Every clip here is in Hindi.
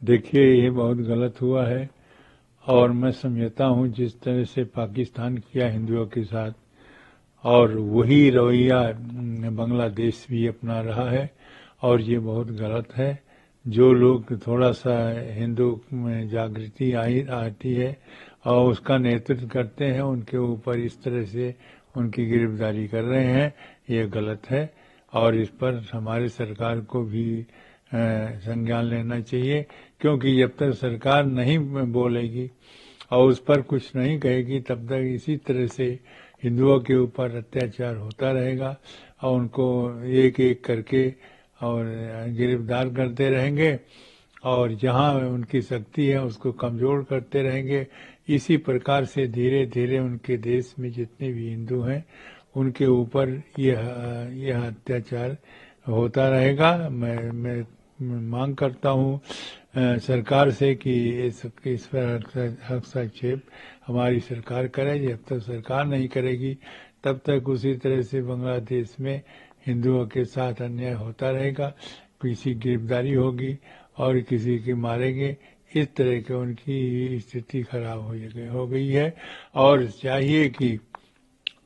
देखिए, ये बहुत गलत हुआ है और मैं समझता हूँ जिस तरह से पाकिस्तान किया हिंदुओं के साथ, और वही रवैया बांग्लादेश भी अपना रहा है, और ये बहुत गलत है। जो लोग थोड़ा सा हिंदू में जागृति आती है और उसका नेतृत्व करते हैं, उनके ऊपर इस तरह से उनकी गिरफ्तारी कर रहे हैं, ये गलत है। और इस पर हमारी सरकार को भी संज्ञान लेना चाहिए, क्योंकि जब तक सरकार नहीं बोलेगी और उस पर कुछ नहीं कहेगी, तब तक इसी तरह से हिंदुओं के ऊपर अत्याचार होता रहेगा और उनको एक एक करके और गिरफ्तार करते रहेंगे, और जहां उनकी शक्ति है उसको कमजोर करते रहेंगे। इसी प्रकार से धीरे धीरे उनके देश में जितने भी हिंदू हैं उनके ऊपर यह अत्याचार होता रहेगा। मैं मांग करता हूँ सरकार से कि इस पर हस्तक्षेप हमारी सरकार करे। जब तक सरकार नहीं करेगी तब तक उसी तरह से बांग्लादेश में हिंदुओं के साथ अन्याय होता रहेगा। किसी की गिरफ्तारी होगी और किसी के मारेंगे, इस तरह के उनकी स्थिति खराब हो गई है। और चाहिए कि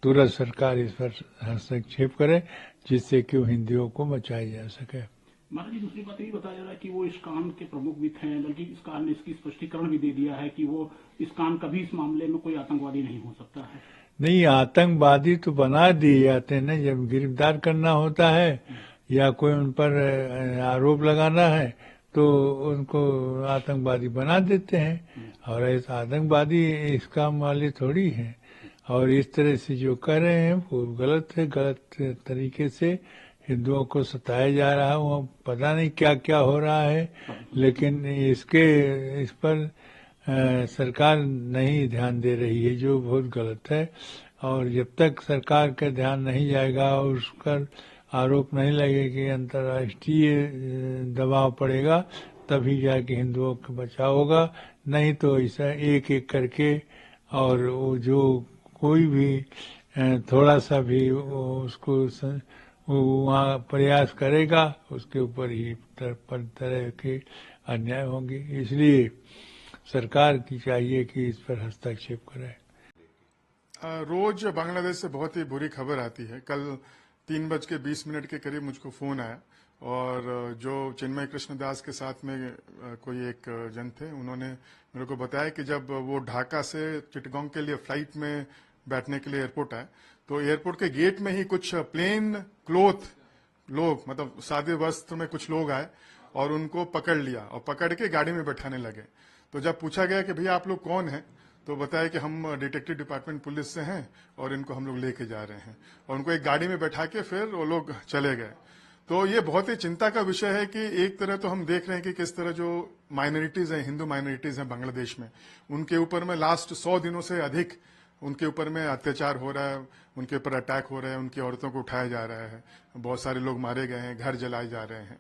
तुरंत सरकार इस पर हस्तक्षेप करे, जिससे कि हिंदुओं को बचाया जा सके। महाराज जी, दूसरी बात ये बताया जा रहा है कि वो इस्कान के प्रमुख भी थे, बल्कि इस्कान ने इसकी स्पष्टीकरण भी दे दिया है कि वो इस्कान कभी इस मामले में कोई आतंकवादी नहीं हो सकता है। नहीं, आतंकवादी तो बना दिए जाते हैं ना, जब गिरफ्तार करना होता है या कोई उन पर आरोप लगाना है तो उनको आतंकवादी बना देते हैं। और ऐसा आतंकवादी इस काम वाले थोड़ी हैं। और इस तरह से जो कर रहे हैं वो गलत है। गलत तरीके से हिंदुओं को सताया जा रहा है, वो पता नहीं क्या क्या हो रहा है, लेकिन इस पर सरकार नहीं ध्यान दे रही है, जो बहुत गलत है। और जब तक सरकार का ध्यान नहीं जाएगा और उस पर आरोप नहीं लगेगी, अंतर्राष्ट्रीय दबाव पड़ेगा, तभी जाके हिंदुओं का बचाव होगा। नहीं तो ऐसा एक एक करके, और वो जो कोई भी थोड़ा सा भी उसको वो वहाँ प्रयास करेगा, उसके ऊपर ही तरह के अन्याय होंगे। इसलिए सरकार की चाहिए कि इस पर हस्तक्षेप करे। रोज बांग्लादेश से बहुत ही बुरी खबर आती है। कल 3:20 के करीब मुझको फोन आया, और जो चिन्मय कृष्ण दास के साथ में कोई एक जन थे, उन्होंने मेरे को बताया कि जब वो ढाका से चिटगांव के लिए फ्लाइट में बैठने के लिए एयरपोर्ट आए, तो एयरपोर्ट के गेट में ही कुछ प्लेन क्लोथ लोग, मतलब सादे वस्त्र में कुछ लोग आए और उनको पकड़ लिया और पकड़ के गाड़ी में बैठाने लगे। तो जब पूछा गया कि भैया आप लोग कौन हैं, तो बताया कि हम डिटेक्टिव डिपार्टमेंट पुलिस से हैं और इनको हम लोग लेके जा रहे हैं, और उनको एक गाड़ी में बैठा के फिर वो लोग चले गए। तो ये बहुत ही चिंता का विषय है कि एक तरह तो हम देख रहे हैं कि किस तरह जो माइनॉरिटीज हैं, हिंदू माइनॉरिटीज हैं बांग्लादेश में, उनके ऊपर में लास्ट 100 दिनों से अधिक उनके ऊपर में अत्याचार हो रहा है, उनके ऊपर अटैक हो रहे हैं, उनकी औरतों को उठाया जा रहा है, बहुत सारे लोग मारे गए हैं, घर जलाए जा रहे हैं।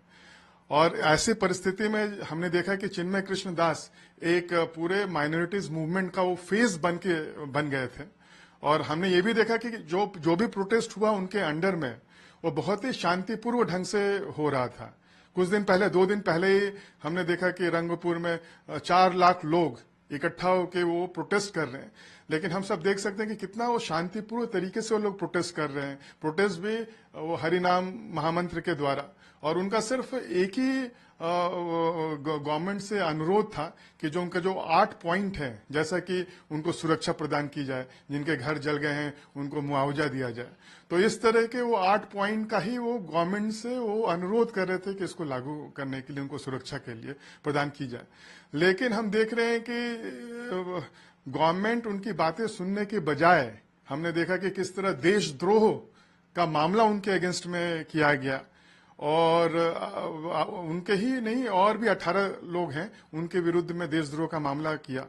और ऐसी परिस्थिति में हमने देखा कि चिन्मय कृष्ण दास एक पूरे माइनॉरिटीज मूवमेंट का वो फेस बन गए थे। और हमने ये भी देखा कि जो भी प्रोटेस्ट हुआ उनके अंडर में, वो बहुत ही शांतिपूर्व ढंग से हो रहा था। कुछ दिन पहले, 2 दिन पहले ही हमने देखा कि रंगपुर में 4 लाख लोग इकट्ठा होकर वो प्रोटेस्ट कर रहे हैं। लेकिन हम सब देख सकते हैं कि कितना वो शांतिपूर्व तरीके से वो लोग प्रोटेस्ट कर रहे हैं। प्रोटेस्ट भी वो हरिनाम महामंत्र के द्वारा, और उनका सिर्फ एक ही गवर्नमेंट से अनुरोध था कि जो उनका जो 8 पॉइंट है, जैसा कि उनको सुरक्षा प्रदान की जाए, जिनके घर जल गए हैं उनको मुआवजा दिया जाए। तो इस तरह के वो 8 पॉइंट का ही वो गवर्नमेंट से वो अनुरोध कर रहे थे कि इसको लागू करने के लिए, उनको सुरक्षा के लिए प्रदान की जाए। लेकिन हम देख रहे हैं कि गवर्नमेंट उनकी बातें सुनने के बजाय, हमने देखा कि किस तरह देशद्रोह का मामला उनके अगेंस्ट में किया गया। और उनके ही नहीं, और भी 18 लोग हैं उनके विरुद्ध में देशद्रोह का मामला किया,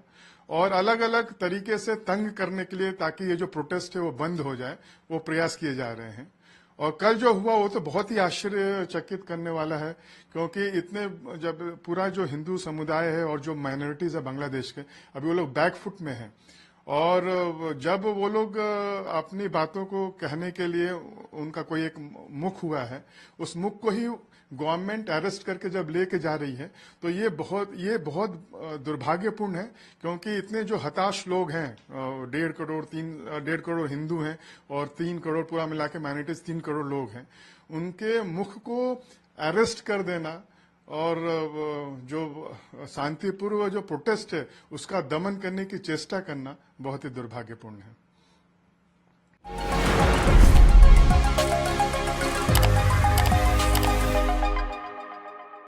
और अलग अलग तरीके से तंग करने के लिए, ताकि ये जो प्रोटेस्ट है वो बंद हो जाए, वो प्रयास किए जा रहे हैं। और कल जो हुआ वो तो बहुत ही आश्चर्यचकित करने वाला है, क्योंकि इतने, जब पूरा जो हिंदू समुदाय है और जो माइनॉरिटीज है बांग्लादेश के, अभी वो लोग बैकफुट में हैं। और जब वो लोग अपनी बातों को कहने के लिए, उनका कोई एक मुख हुआ है, उस मुख को ही गवर्नमेंट अरेस्ट करके जब लेके जा रही है तो ये बहुत दुर्भाग्यपूर्ण है, क्योंकि इतने जो हताश लोग हैं, 1.5 करोड़ हिंदू हैं और 3 करोड़ पूरा मिला के माइनॉरिटीज 3 करोड़ लोग हैं, उनके मुख को अरेस्ट कर देना और जो शांतिपूर्व जो प्रोटेस्ट है उसका दमन करने की चेष्टा करना बहुत ही दुर्भाग्यपूर्ण है।